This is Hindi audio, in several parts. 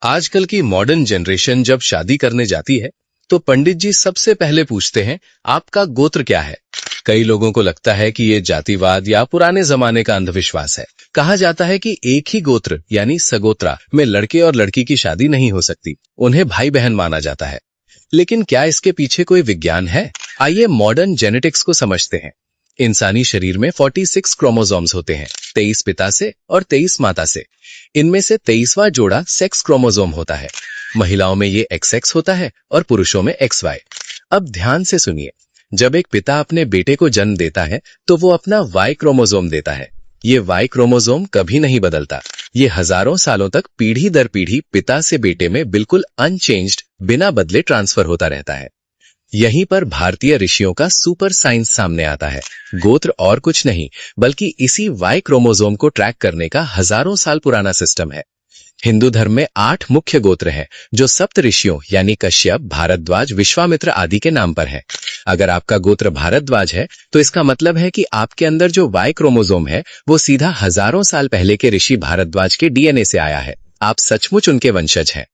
आजकल की मॉडर्न जनरेशन जब शादी करने जाती है तो पंडित जी सबसे पहले पूछते हैं, आपका गोत्र क्या है। कई लोगों को लगता है कि ये जातिवाद या पुराने जमाने का अंधविश्वास है। कहा जाता है कि एक ही गोत्र यानी सगोत्रा में लड़के और लड़की की शादी नहीं हो सकती, उन्हें भाई बहन माना जाता है। लेकिन क्या इसके पीछे कोई विज्ञान है? आइए मॉडर्न जेनेटिक्स को समझते हैं। इंसानी शरीर में 46 क्रोमोसोम्स होते हैं, 23 पिता से और 23 माता से। इनमें से 23वां जोड़ा सेक्स क्रोमोसोम होता है। महिलाओं में ये XX होता है और पुरुषों में XY। अब ध्यान से सुनिए, जब एक पिता अपने बेटे को जन्म देता है तो वो अपना Y क्रोमोसोम देता है। ये Y क्रोमोसोम कभी नहीं बदलता। ये हजारों सालों तक पीढ़ी दर पीढ़ी पिता से बेटे में बिल्कुल अनचेंज्ड, बिना बदले ट्रांसफर होता रहता है। यहीं पर भारतीय ऋषियों का सुपर साइंस सामने आता है। गोत्र और कुछ नहीं बल्कि इसी Y क्रोमोसोम को ट्रैक करने का हजारों साल पुराना सिस्टम है। हिंदू धर्म में 8 मुख्य गोत्र हैं जो सप्त ऋषियों यानी कश्यप, भारद्वाज, विश्वामित्र आदि के नाम पर है। अगर आपका गोत्र भारद्वाज है तो इसका मतलब है कि आपके अंदर जो Y क्रोमोसोम है वो सीधा हजारों साल पहले के ऋषि भारद्वाज के DNA से आया है। आप सचमुच उनके वंशज हैं।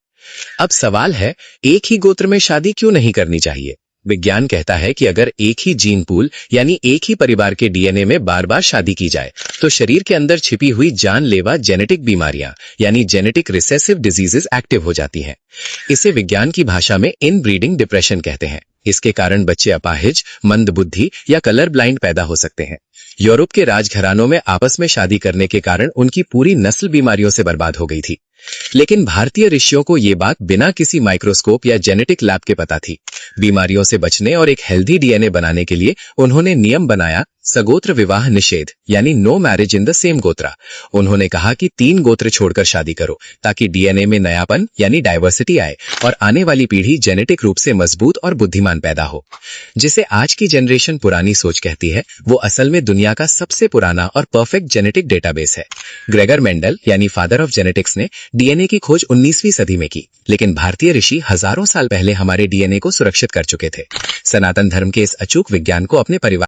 अब सवाल है, एक ही गोत्र में शादी क्यों नहीं करनी चाहिए? विज्ञान कहता है कि अगर एक ही जीन पूल यानी एक ही परिवार के DNA में बार बार शादी की जाए तो शरीर के अंदर छिपी हुई जानलेवा जेनेटिक बीमारियां यानी जेनेटिक रिसेसिव डिजीजेस एक्टिव हो जाती हैं। इसे विज्ञान की भाषा में इनब्रीडिंग डिप्रेशन कहते हैं। इसके कारण बच्चे अपाहिज, मंदबुद्धि या कलर ब्लाइंड पैदा हो सकते हैं। यूरोप के राजघरानों में आपस में शादी करने के कारण उनकी पूरी नस्ल बीमारियों से बर्बाद हो गई थी। लेकिन भारतीय ऋषियों को ये बात बिना किसी माइक्रोस्कोप या जेनेटिक लैब के पता थी। बीमारियों से बचने और एक हेल्दी DNA बनाने के लिए उन्होंने नियम बनाया, सगोत्र विवाह निषेध यानी no marriage in the same gotra. उन्होंने कहा कि 3 गोत्र छोड़कर शादी करो ताकि DNA में नयापन यानी डाइवर्सिटी आए और आने वाली पीढ़ी जेनेटिक रूप से मजबूत और बुद्धिमान पैदा हो। जिसे आज की जनरेशन पुरानी सोच कहती है, वो असल में दुनिया का सबसे पुराना और परफेक्ट जेनेटिक डेटाबेस है। ग्रेगर मेंडल यानी फादर ऑफ जेनेटिक्स ने DNA की खोज 19वीं सदी में की, लेकिन भारतीय ऋषि हजारों साल पहले हमारे DNA को सुरक्षित कर चुके थे। सनातन धर्म के इस अचूक विज्ञान को अपने परिवार